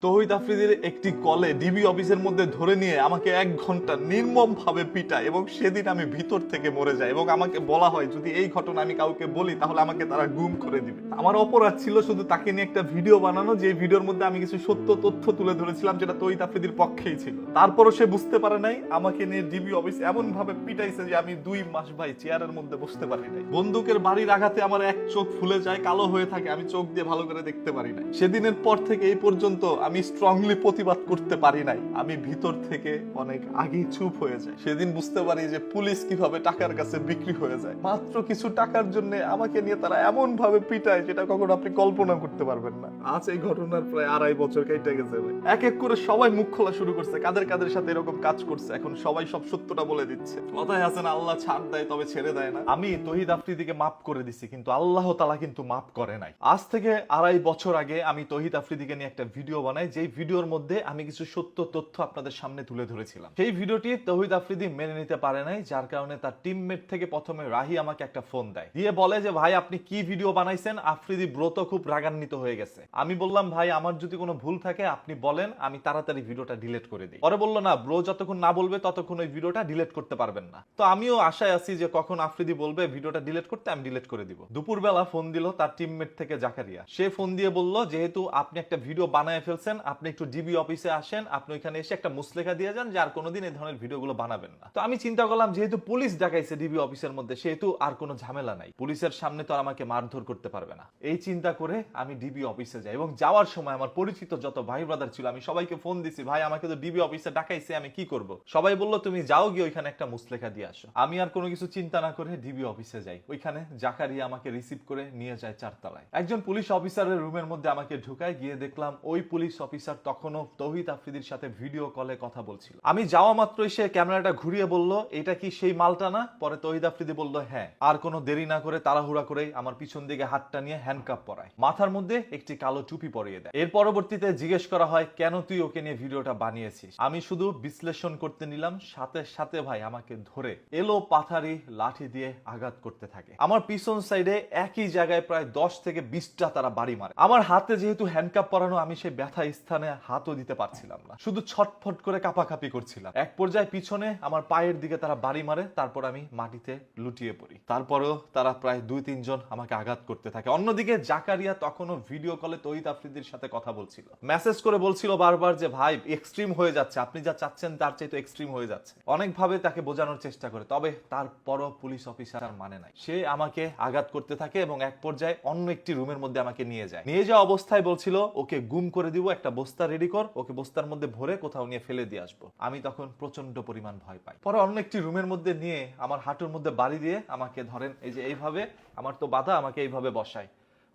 তৌহিদ আফ্রিদির একটি কলে ডিবি অফিসের মধ্যে ধরে নিয়ে আমাকে 1 ঘন্টা নির্মম ভাবে পিটায় এবং সেদিন আমি ভিতর থেকে মরে যাই এবং আমাকে বলা হয় যদি এই ঘটনা আমি কাউকে বলি তাহলে আমাকে তারা গুম করে দিবে। আমার অপরাধ ছিল শুধু তাকে নিয়ে একটা ভিডিও বানানো, যে ভিডিওর মধ্যে আমি কিছু সত্য তথ্য তুলে ধরেছিলাম যেটা তৌহিদ আফ্রিদির পক্ষেই ছিল। তারপরও সে বুঝতে পারে নাই, আমাকে নিয়ে ডিবি অফিস এমন ভাবে পিটাইছে যে আমি 2 মাস ভাই চেয়ারের মধ্যে বসতে পারি নাই। বন্দুকের বাড়ির আঘাতে আমার এক চোখ ফুলে যায়, কালো হয়ে থাকে, আমি চোখ দিয়ে ভালো করে দেখতে পারি না। সেদিনের পর থেকে এই পর্যন্ত আমি স্ট্রংলি প্রতিবাদ করতে পারি নাই। আমি ভিতর থেকে অনেক আগেই চুপ হয়ে যায়। সেদিন বুঝতে পারি যে পুলিশ কিভাবে টাকার কাছে বিক্রি হয়ে যায়। মাত্র কিছু টাকার জন্য আমাকে নিয়ে তারা এমন ভাবে পিটায় যেটা কখনো আপনি কল্পনা করতে পারবেন না। আজ এই ঘটনার প্রায় 2.5 বছর কেটে গেছে। এক এক করে সবাই মুখ খোলা শুরু করছে, কাদের কাদের সাথে এরকম কাজ করছে। এখন সবাই সব সত্যটা বলে দিচ্ছে। কথায় আছে না, আল্লাহ ছাড় দেয় তবে ছেড়ে দেয় না। আমি তৌহিদ আফ্রিদিকে মাফ করে দিছি, কিন্তু আল্লাহ তাআলা কিন্তু মাফ করে নাই। আজ থেকে 2.5 বছর আগে আমি তৌহিদ আফ্রিদিকে নিয়ে একটা ভিডিও বানাই, যেই ভিডিওর মধ্যে আমি কিছু সত্য তথ্য আপনাদের সামনে তুলে ধরেছিলাম। সেই ভিডিওটি তৌহিদ আফ্রিদি মেনে নিতে পারে নাই, যার কারণে তার টিমমেট থেকে প্রথমে রাহি আমাকে একটা ফোন দেয়, দিয়ে বলে যে ভাই আপনি কি ভিডিও বানাইছেন, আফ্রিদি ব্রো তো খুব রাগান্বিত হয়ে গেছে। আমি বললাম ভাই আমার যদি কোনো ভুল থাকে আপনি বলেন, আমি তাড়াতাড়ি ভিডিওটা ডিলিট করে দিই। পরে বললো না, ব্রো যতক্ষণ না বলবে ততক্ষণ ওই ভিডিওটা ডিলিট করতে পারবেন না। তো আমিও আশায় আছি যে কখন আফ্রিদি বলবে ভিডিওটা ডিলিট করতে, আমি ডিলিট করে দিব। দুপুরবেলা ফোন দিল তার টিমমেট থেকে জাকারিয়া। সে ফোন দিয়ে বলল যেহেতু আপনি একটা ভিডিও বানায় ফেলছেন, আপনি একটু ডিবি অফিসে আসেন, আপনি ওইখানে এসে একটা মুসলেখা দিয়ে যান যে আর কোনোদিন এই ধরনের ভিডিওগুলো বানাবেন না। তো আমি চিন্তা করলাম যেহেতু পুলিশ ডাকাইছে ডিবি অফিসের মধ্যে, সেহেতু আর কোনো ঝামেলা নাই, পুলিশের সামনে তো আর আমাকে মারধর করতে পারবে না। এই চিন্তা করে আমি ডিবি অফিসে যাই এবং যাওয়ার সময় আমার পরিচিত যত ভাই ব্রাদার ছিল আমি সবাইকে ফোন দিছি, ভাই আমাকে তো ডিবি অফিসে ডাকাইছে, আমি কি করব? সবাই বলল তুমি যাও গিয়ে ওইখানে একটা মুসলেখা দিয়ে আসো। আমি আর কোনো কিছু চিন্তা না করে ডিবি অফিসে যাই। ওইখানে জাকারিয়া আমাকে রিসিভ করে নিয়ে যায় 4 তলায়। একজন পুলিশ অফিসারের রুমের মধ্যে আমাকে ঢুকায়, গিয়ে দেখলাম ওই পুলিশ অফিসার তখনও তৌহিদ আফ্রিদির সাথে ভিডিও কলে কথা বলছিল। আমি যাওয়া মাত্রই সে ক্যামেরাটা ঘুরিয়ে বলল এটা কি সেই মালটা না? পরে তৌহিদ আফ্রিদি বলল হ্যাঁ। আর কোনো দেরি না করে তাড়াহুড়া করে আমার পিছন দিকে হাতটা নিয়ে হ্যান্ডকাপ পরায়, মাথার মধ্যে একটি কালো টুপি পরিয়ে দেয়। এর পরবর্তীতে জিজ্ঞেস করা হয় কেন তুই ওকে নিয়ে ভিডিওটা বানিয়েছিস? আমি শুধু বিশ্লেষণ করতে নিলাম, সাথে সাথে ভাই আমাকে ধরে এলো পাথারি লাঠি দিয়ে আঘাত করতে থাকে। আমার পিছন সাইডে একই জায়গায় প্রায় 10 থেকে 20টা তারা বাড়ি মারে। আমার হাতে যেহেতু হ্যান্ডকাপ পরানো, আমি সেই ব্যথা স্থানে হাতও দিতে পারছিলাম না, শুধু ছটফট করে কাঁপাকাঁপি করছিলাম। এক পর্যায়ে পিছনে আমার পায়ের দিকে তারা বাড়ি মারে, তারপর আমি মাটিতে লুটিয়ে পড়ি। তারপরেও তারা প্রায় 2-3 জন আমাকে আঘাত করতে থাকে। অন্যদিকে জাকারিয়া তখনও ভিডিও কলে তৌহিদ আফ্রিদির সাথে কথা বলছিল, মেসেজ করে বলছিল বারবার যে ভাই এক্সট্রিম হয়ে যাচ্ছে, আপনি যা চাচ্ছেন তার চাইতে এক্সট্রিম হয়ে যাচ্ছে। অনেকভাবে তাকে বোঝানোর চেষ্টা করে, তবে তারপরও পুলিশ অফিসার মানে নাই। সে আমাকে আঘাত করতে থাকে এবং এক পর্যায়ে অন্য একটি রুমের মধ্যে আমাকে নিয়ে যায়। নিয়ে যাওয়া অবস্থায় বলছিল ওকে গুম করে দিব, একটা বস্তা রেডি কর, ওকে বস্তার মধ্যে ভরে কোথাও নিয়ে ফেলে দিয়ে আসবো। আমি তখন প্রচন্ড পরিমাণ ভয় পাই। পরে অন্য একটি রুমের মধ্যে নিয়ে আমার হাঁটুর মধ্যে বাড়ি দিয়ে আমাকে ধরেন এই যে এইভাবে, আমার তো বাধা, আমাকে এইভাবে বসায়।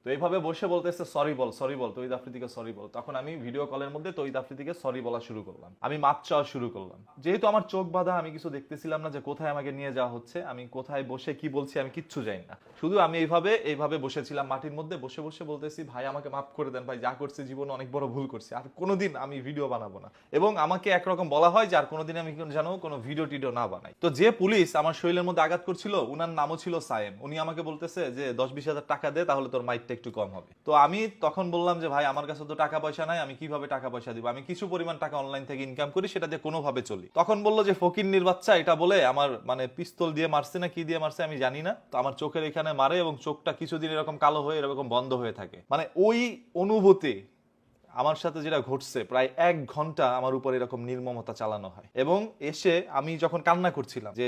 তো এইভাবে বসে বলতেছে সরি বল, সরি বল, তৌহিদ আফ্রিদিকে সরি বল। তখন আমি ভিডিও কলের মধ্যে তৌহিদ আফ্রিদিকে সরি বলা শুরু করলাম, আমি মাপ চাওয়া শুরু করলাম। যেহেতু আমার চোখ বাঁধা, আমি কিছু দেখতেছিলাম না যে কোথায় আমাকে নিয়ে যাওয়া হচ্ছে, আমি কোথায় বসে কি বলছি আমি কিচ্ছু জানি না। শুধু আমি এইভাবে বসেছিলাম মাটির মধ্যে, বসে বসে বলতেছি ভাই আমাকে মাফ করে দেন, ভাই যা করছি জীবনে অনেক বড় ভুল করছি, আর কোনোদিন আমি ভিডিও বানাবো না। এবং আমাকে একরকম বলা হয় যে আর কোনোদিন আমি যেন কোনো ভিডিও টিডিও না বানাই। তো যে পুলিশ আমার শরীরের মধ্যে আঘাত করছিল উনার নামও ছিল সায়েম। উনি আমাকে বলতেছে যে 10-20 হাজার টাকা দে, তাহলে তোর মাইটটা একটু কম হবে। তো আমি তখন বললাম যে ভাই আমার কাছে তো টাকা পয়সা নাই, আমি কিভাবে টাকা পয়সা দিব? আমি কিছু পরিমাণ টাকা অনলাইন থেকে ইনকাম করি, সেটা দিয়ে কোনোভাবে চলি। তখন বললো যে ফকিন্নির বাচ্চা, এটা বলে আমার মানে পিস্তল দিয়ে মারছে না কি দিয়ে মারছে আমি জানি না, তো আমার চোখের এখানে মারে এবং চোখটা কিছুদিন এরকম কালো হয়ে এরকম বন্ধ হয়ে থাকে। মানে ওই অনুভূতি আমার সাথে যেটা ঘটছে, প্রায় 1 ঘন্টা আমার উপর এরকম নির্মমতা চালানো হয়। এবং এসে আমি যখন কান্না করছিলাম, যে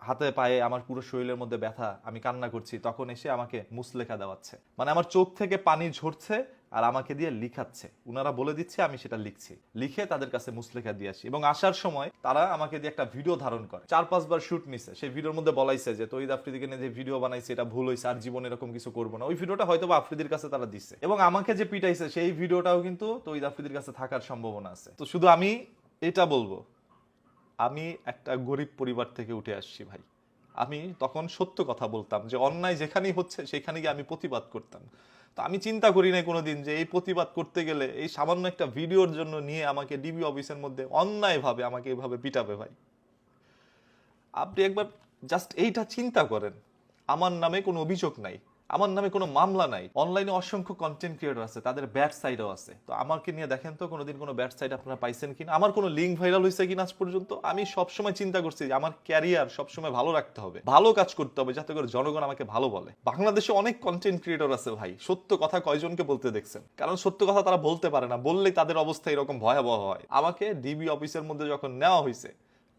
হাতে পায়ে আমার পুরো শরীরের মধ্যে ব্যথা, আমি কান্না করছি, তখন এসে আমাকে মুসলেখা দেওয়াচ্ছে। মানে আমার চোখ থেকে পানি ঝরছে আর আমাকে দিয়ে লিখাচ্ছে, উনারা বলে দিচ্ছে আমি সেটা লিখছি, লিখে তাদের কাছে মুসলেখা দিয়ে আসি। এবং আসার সময় তারা আমাকে দিয়ে একটা ভিডিও ধারণ করে, 4-5 বার শুট নিছে। সেই ভিডিওর মধ্যে বলাইছে যে তৌহিদ আফ্রিদিকে নিয়ে যে ভিডিও বানাইছে এটা ভুল হয়েছে, আর জীবনে এরকম কিছু করবো না। ওই ভিডিওটা হয়তো বা আফ্রিদির কাছে তারা দিচ্ছে। এবং আমাকে যে পিটাইছে সেই ভিডিওটাও কিন্তু তৌহিদ আফ্রিদির কাছে থাকার সম্ভাবনা আছে। তো শুধু আমি এটা বলবো, আমি একটা গরিব পরিবার থেকে উঠে আসছি ভাই। আমি তখন সত্য কথা বলতাম, যে অন্যায় যেখানেই হচ্ছে সেখানে গিয়ে আমি প্রতিবাদ করতাম। তো আমি চিন্তা করি নাই কোনোদিন যে এই প্রতিবাদ করতে গেলে এই সামান্য একটা ভিডিওর জন্য নিয়ে আমাকে ডিবি অফিসের মধ্যে অন্যায়ভাবে আমাকে এইভাবে পিটাবে। ভাই আপনি একবার জাস্ট এইটা চিন্তা করেন, আমার নামে কোনো অভিযোগ নাই, আমার নামে কোনো মামলা নাই। অনলাইনে অসংখ্য কন্টেন্ট ক্রিয়েটর আছে, তাদের ব্যাড সাইডও আছে। তো আমাকে নিয়ে দেখেন তো কোনোদিন কোনো ব্যাড সাইড আপনারা পাইছেন কিনা, আমার কোনো লিঙ্ক ভাইরাল হয়েছে কিনা আজ পর্যন্ত। আমি সবসময় চিন্তা করছি যে আমার ক্যারিয়ার সবসময় ভালো রাখতে হবে, ভালো কাজ করতে হবে, যাতে করে জনগণ আমাকে ভালো বলে। বাংলাদেশে অনেক কন্টেন্ট ক্রিয়েটর আছে ভাই, সত্য কথা কয়জনকে বলতে দেখছেন? কারণ সত্য কথা তারা বলতে পারে না, বললেই তাদের অবস্থা এরকম ভয়াবহ হয়। আমাকে ডিবি অফিসের মধ্যে যখন নেওয়া হয়েছে,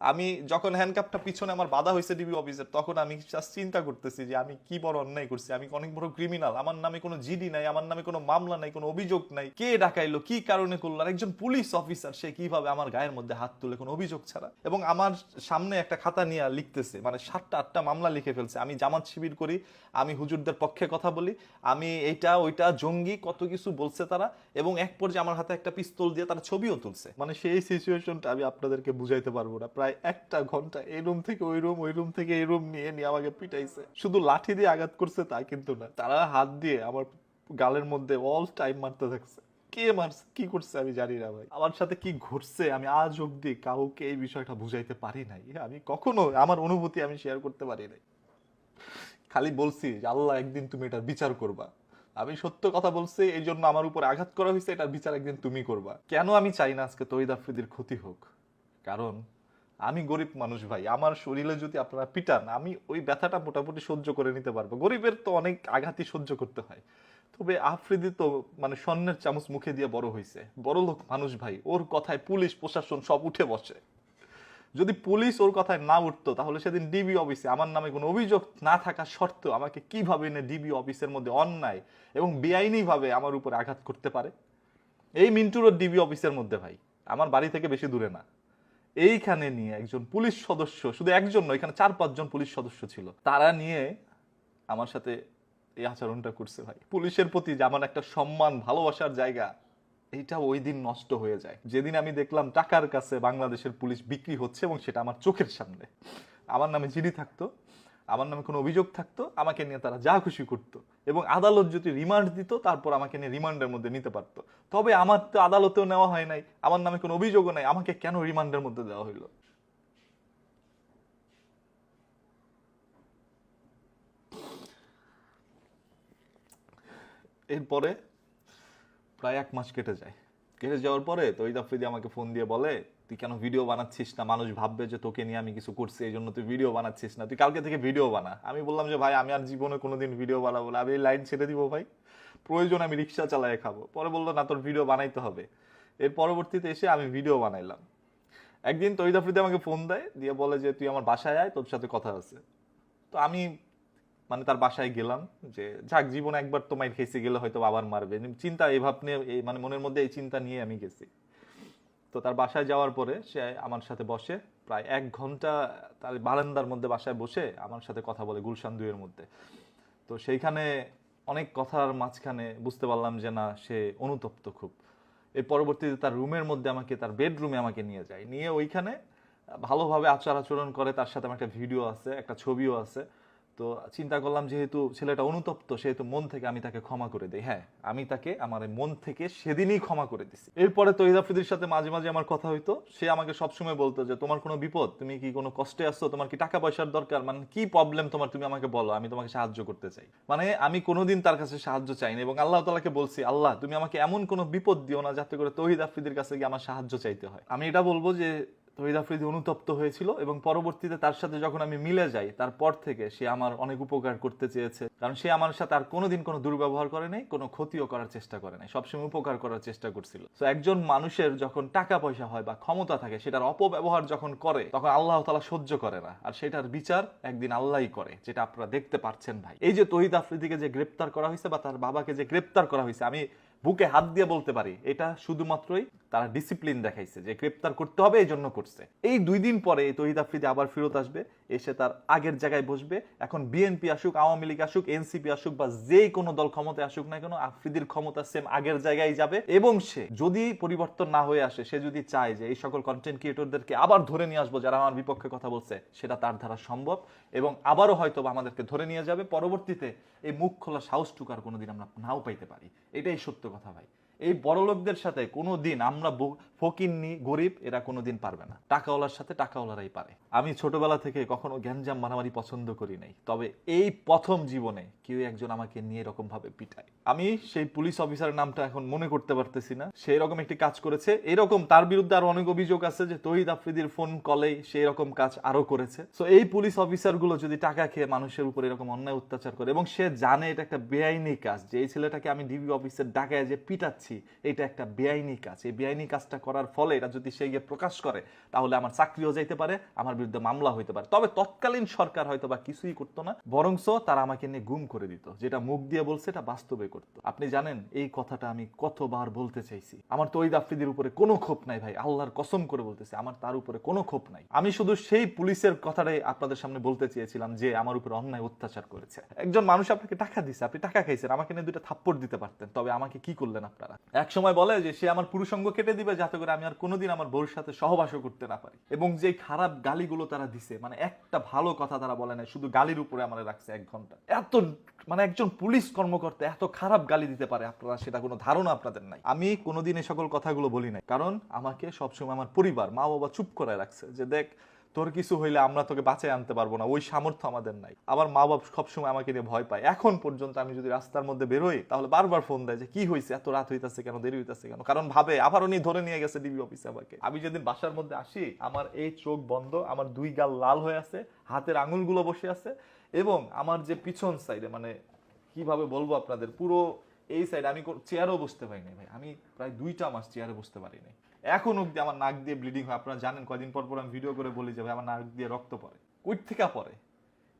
আমি যখন হ্যান্ডকাপটা পিছনে আমার বাধা হয়েছে ডিবি অফিসের, তখন আমি জাস্ট চিন্তা করতেছি যে আমি কি বড় অন্যায় করছি, আমি অনেক বড় ক্রিমিনাল। আমার নামে কোনো জিডি নাই, আমার নামে কোনো মামলা নাই, কোনো অভিযোগ নাই, কে ডাকাইলো, কি কারণে করলো, আর একজন পুলিশ অফিসার সে কিভাবে আমার গায়ের মধ্যে হাত তুলে কোনো অভিযোগ ছাড়া। এবং আমার সামনে একটা খাতা নিয়ে লিখতেছে, মানে 7টা-8টা মামলা লিখে ফেলছে। আমি জামাত শিবির করি, আমি হুজুরদের পক্ষে কথা বলি, আমি এইটা ওইটা জঙ্গি, কত কিছু বলছে তারা। এবং এক পর্যায়ে আমার হাতে একটা পিস্তল দিয়ে তারা ছবিও তুলছে। মানে সেই সিচুয়েশনটা আমি আপনাদেরকে বুঝাইতে পারবো না। প্রায় 1 ঘন্টা এই রুম থেকে ওই রুম, ওই রুম থেকে এই রুম নিয়ে নিয়ে আমাকে পিটাইছে। শুধু লাঠি দিয়ে আঘাত করছে তা কিন্তু না, তারা হাত দিয়ে আমার গালের মধ্যে অল টাইম মারতে থাকছে। কে মারছে, কি করছে আমি জানি না ভাই। আমার সাথে কি ঘটছে আমি আজ অব্দি কাউকে এই বিষয়টা বুঝাইতে পারি নাই। আমি কখনো আমার অনুভূতি আমি শেয়ার করতে পারি নাই। খালি বলছি যে আল্লাহ একদিন তুমি এটার বিচার করবা। আমি সত্য কথা বলছি, এই জন্য আমার উপর আঘাত করা হয়েছে, এটার বিচার একদিন তুমি করবা। কেন আমি চাই না আজকে তহিদ আফ্রিদির ক্ষতি হোক? কারণ আমি গরিব মানুষ ভাই, আমার শরীরে যদি আপনারা পিটান আমি ওই ব্যথাটা মোটামুটি সহ্য করে নিতে পারবো। গরিবের তো অনেক আঘাতই সহ্য করতে হয়। তবে আফ্রিদি তো মানে স্বর্ণের চামচ মুখে দিয়ে বড় হয়েছে, বড় লোক মানুষ ভাই, ওর কথায় পুলিশ প্রশাসন সব উঠে বসে। যদি পুলিশ ওর কথায় না উঠতো তাহলে সেদিন ডিবি অফিসে আমার নামে কোনো অভিযোগ না থাকা সত্ত্বেও আমাকে কিভাবে এনে ডিবি অফিসের মধ্যে অন্যায় এবং বেআইনি ভাবে আমার উপর আঘাত করতে পারে। এই মিন্টুরও ডিবি অফিসের মধ্যে ভাই, আমার বাড়ি থেকে বেশি দূরে না। এইখানে নিয়ে একজন পুলিশ সদস্য, শুধু একজন নয়, এখানে 4-5 জন পুলিশ সদস্য ছিল, তারা নিয়ে আমার সাথে এই আচরণটা করছে ভাই। পুলিশের প্রতি যে আমার একটা সম্মান ভালোবাসার জায়গা, এইটা ওই দিন নষ্ট হয়ে যায় যেদিন আমি দেখলাম টাকার কাছে বাংলাদেশের পুলিশ বিক্রি হচ্ছে, এবং সেটা আমার চোখের সামনে। আমার নামে জিডি থাকতো, আমার নামে কোনো অভিযোগ থাকতো, আমাকে নিয়ে তারা যা খুশি করতো, এবং আদালত যদি রিমান্ড দিত তারপর আমাকে নিয়ে রিমান্ডের মধ্যে নিতে পারতো। তবে আমার তো আদালতেও নেওয়া হয় নাই, আমার নামে কোনো অভিযোগও নাই, আমাকে কেন রিমান্ডের মধ্যে দেওয়া হইলো? এরপরে প্রায় 1 মাস কেটে যায়। কেটে যাওয়ার পরে তহিদ আফ্রিদি আমাকে ফোন দিয়ে বলে, তুই কেন ভিডিও বানাচ্ছিস না? মানুষ ভাববে যে তোকে নিয়ে আমি কিছু করছি, এই জন্য তুই ভিডিও বানাচ্ছিস না, তুই কালকে থেকে ভিডিও বানা। আমি বললাম যে ভাই আমি আর জীবনে কোনোদিন ভিডিও বানাবো না, আমি এই লাইন ছেড়ে দিব ভাই, প্রয়োজন আমি রিক্সা চালায় খাবো। পরে বললো না, তোর ভিডিও বানাইতে হবে। এর পরবর্তীতে এসে আমি ভিডিও বানাইলাম। একদিন তহিদ আফ্রিদি আমাকে ফোন দেয়, দিয়ে বলে যে তুই আমার বাসায় আয়, তোর সাথে কথা আছে। তো আমি মানে তার বাসায় গেলাম, যে যাক জীবনে একবার তো মাইর খেয়েছি, গেলে হয়তো আবার মারবে, চিন্তা এই ভাব নিয়ে, মানে মনের মধ্যে এই চিন্তা নিয়ে আমি গেছি। তো তার বাসায় যাওয়ার পরে সে আমার সাথে বসে প্রায় 1 ঘন্টা, তার বারান্দার মধ্যে বাসায় বসে আমার সাথে কথা বলে গুলশান 2-এর মধ্যে। তো সেইখানে অনেক কথার মাঝখানে বুঝতে পারলাম যে না, সে অনুতপ্ত খুব। এর পরবর্তীতে তার রুমের মধ্যে আমাকে, তার বেডরুমে আমাকে নিয়ে যায়, নিয়ে ওইখানে ভালোভাবে আচার আচরণ করে। তার সাথে আমার একটা ভিডিও আছে, একটা ছবিও আছে। তো চিন্তা করলাম যেহেতু ছেলেটা অনুতপ্ত, সেহেতু মন থেকে আমি তাকে ক্ষমা করে দিই। হ্যাঁ, আমি তাকে আমার মন থেকে সেদিনই ক্ষমা করে দিছি। এরপরে তহিদ আফ্রিদির সাথে মাঝে মাঝে আমার কথা হইতো। সে আমাকে সবসময় বলতো যে তোমার কোনো বিপদ, তুমি কি কোনো কষ্টে আসছো, তোমার কি টাকা পয়সার দরকার, মানে কি প্রবলেম তোমার, তুমি আমাকে বলো, আমি তোমাকে সাহায্য করতে চাই। মানে আমি কোনোদিন তার কাছে সাহায্য চাইনি, এবং আল্লাহ তাআলাকে বলছি, আল্লাহ তুমি আমাকে এমন কোনো বিপদ দিও না যাতে করে তহিদ আফ্রিদির কাছে গিয়ে আমার সাহায্য চাইতে হয়। আমি এটা বলবো যে তহিদ আফ্রিদি অনুতপ্ত হয়েছিল, এবং পরবর্তীতে তার সাথে যখন আমি মিলে যাই তারপর থেকে সে আমার অনেক উপকার করতে চেয়েছে। কারণ সে আমার সাথে আর কোনোদিন কোনো দুর্ব্যবহার করে নাই, কোনো ক্ষতিও করার চেষ্টা করে নাই, সবসময় উপকার করার চেষ্টা করছিল। তো একজন মানুষের যখন টাকা পয়সা হয় বা ক্ষমতা থাকে, সেটার অপব্যবহার যখন করে, তখন আল্লাহ তাআলা সহ্য করে না, আর সেটার বিচার একদিন আল্লাহই করে, যেটা আপনারা দেখতে পাচ্ছেন ভাই। এই যে তহিদ আফ্রিদিকে যে গ্রেপ্তার করা হয়েছে, বা তার বাবাকে যে গ্রেপ্তার করা হয়েছে, আমি বুকে হাত দিয়ে বলতে পারি এটা শুধুমাত্রই তারা ডিসিপ্লিন দেখাইছে, যে গ্রেপ্তার করতে হবে এই জন্য করছে। এই 2 দিন পরে তহিদ আফ্রিদি আবার ফেরত আসবে, এসে তার আগের জায়গায় বসবে। এখন বিএনপি আসুক, আওয়ামী লীগ আসুক, এনসিপি আসুক, বা যে কোনো দল ক্ষমতায় আসুক না কেন, আফ্রিদির ক্ষমতা সেম আগের জায়গায় যাবে। এবং সে যদি পরিবর্তন না হয়ে আসে, সে যদি চায় যে এই সকল কন্টেন্ট ক্রিয়েটরদেরকে আবার ধরে নিয়ে আসবো যারা আমার বিপক্ষে কথা বলছে, সেটা তার দ্বারা সম্ভব, এবং আবারও হয়তো আমাদেরকে ধরে নিয়ে যাবে। পরবর্তীতে এই মুখ খোলা সাহসটুকু আর কোনোদিন আমরা নাও পাইতে পারি। এটাই সত্য কথা ভাই। এই বড় লোকদের সাথে কোনোদিন আমরা ফকিন্নি গরিব এরা কোনোদিন পারবে না। টাকাওয়ালার সাথে টাকাওয়ালারাই পারে। আমি ছোটবেলা থেকে কখনো গ্যাঞ্জাম মারামারি পছন্দ করি নাই, তবে এই প্রথম জীবনে কেউ একজন আমাকে নিয়ে এরকম ভাবে পিটায়। আমি সেই পুলিশ অফিসারের নামটা এখন মনে করতে পারতেছি না, সেই রকম একটি কাজ করেছে। এরকম তার বিরুদ্ধে আরো অনেক অভিযোগ আছে যে তৌহিদ আফ্রিদির ফোন কলেই সেই রকম কাজ আরো করেছে। সো এই পুলিশ অফিসার গুলো যদি টাকা খেয়ে মানুষের উপর এরকম অন্যায় অত্যাচার করে এবং সে জানে এটা একটা বেআইনি কাজ, যে এই ছেলেটাকে আমি ডিবি অফিসের ডাকায় যে পিটাচ্ছি এটা একটা বেআইনি কাজ, এই বেআইনি কাজটা করার ফলে এটা যদি সে গিয়ে প্রকাশ করে তাহলে আমার চাকরিও যাইতে পারে, আমার বিরুদ্ধে মামলা হইতে পারে। তবে তৎকালীন সরকার হয়তো বা কিছুই করতো না, বরংস তারা আমাকে নিয়ে গুম করে দিত। যেটা মুখ দিয়ে বলছে এটা বাস্তবে করতো। আপনি জানেন এই কথাটা আমি কতবার বলতে চাইছি। আমার তৌহিদ আফ্রিদির উপরে কোনো ক্ষোভ নাই ভাই, আল্লাহর কসম করে বলতেছি আমার তার উপরে কোনো ক্ষোভ নাই। আমি শুধু সেই পুলিশের কথাটাই আপনাদের সামনে বলতে চেয়েছিলাম যে আমার উপরে অন্যায় অত্যাচার করেছে। একজন মানুষ আপনাকে টাকা দিছে, আপনি টাকা খাইছেন, আমাকে নিয়ে দুইটা থাপ্পড় দিতে পারতেন, তবে আমাকে কি করলেন আপনারা? এক সময় বলে যে সে আমার পুরুষাঙ্গ কেটে দিবে যাতে করে আমি আর কোনোদিন আমার বউর সাথে সহবাসও করতে না পারি। এবং যে খারাপ গালিগুলো তারা দিছে, মানে একটা ভালো কথা তারা বলে নাই, শুধু গালির উপরে আমার রাখছে 1 ঘন্টা। এত মানে একজন পুলিশ কর্মকর্তা এত খারাপ গালি দিতে পারে, আপনারা সেটা কোনো ধারণা আপনাদের নাই। আমি কোনোদিন এই সকল কথাগুলো বলি নাই, কারণ আমাকে সবসময় আমার পরিবার মা বাবা চুপ করে রাখছে যে দেখ তোর কিছু হইলে আমরা তোকে বাঁচায় আনতে পারবো না, ওই সামর্থ্য আমাদের নাই। আমার মা বাবা সবসময় আমাকে নিয়ে ভয় পায়। এখন পর্যন্ত আমি যদি রাস্তার মধ্যে বেরোই তাহলে বারবার ফোন দেয় যে কি হয়েছে, এত রাত হইতাছে কেন, দেরি হইতাছে কেন, কারণ ভাবে আবার উনি ধরে নিয়ে গেছে ডিবি অফিসে আমাকে। আমি যেদিন বাসার মধ্যে আসি আমার এই চোখ বন্ধ, আমার 2 গাল লাল হয়ে আছে, হাতের আঙুলগুলো বসে আছে, এবং আমার যে পিছন সাইডে মানে কিভাবে বলবো আপনাদের, পুরো এই সাইড আমি চেয়ারও বসতে পারিনি ভাই। আমি প্রায় 2টা মাস চেয়ারে বসতে পারিনি। এখন অব্দি আমার নাক দিয়ে ব্লিডিং হয়। আপনারা জানেন কয়দিন পর পর আমি ভিডিও করে বলি যে ভাই আমার নাক দিয়ে রক্ত পড়ে। কই থেকে পড়ে?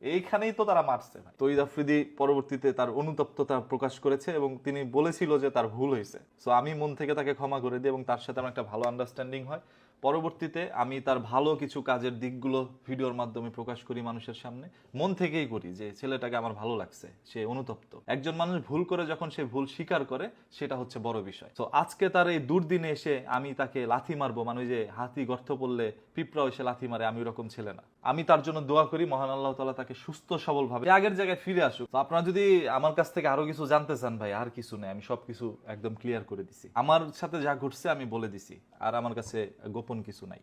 এইখানেই তো তারা মারছে ভাই। তৌহিদ আফ্রিদি পরবর্তীতে তার অনুতপ্ততা প্রকাশ করেছে এবং তিনি বলেছিল যে তার ভুল হয়েছে। সো আমি মন থেকে তাকে ক্ষমা করে দিই এবং তার সাথে আমার একটা ভালো আন্ডারস্ট্যান্ডিং হয়। পরবর্তীতে আমি তার ভালো কিছু কাজের দিকগুলো ভিডিওর মাধ্যমে প্রকাশ করি মানুষের সামনে, মন থেকেই করি যে ছেলেটাকে আমার ভালো লাগছে, সে অনুতপ্ত। একজন মানুষ ভুল করে যখন সে ভুল স্বীকার করে সেটা হচ্ছে বড় বিষয়। তো আজকে তার এই দুর্দিনে এসে আমি তাকে লাথি মারবো, মানে যে হাতি গর্ত পড়লে পিঁপড়াও এসে লাথি মারে, আমি ওরকম ছেলে না। আমি তার জন্য দোয়া করি মহান আল্লাহ তাআলা তাকে সুস্থ সবল ভাবে আগের জায়গায় ফিরে আসুক। তো আপনারা যদি আমার কাছ থেকে আরো কিছু জানতে চান ভাই, আর কিছু নেই, আমি সবকিছু একদম ক্লিয়ার করে দিছি। আমার সাথে যা ঘটছে আমি বলে দিছি, আর আমার কাছে গোপন কিছু নাই।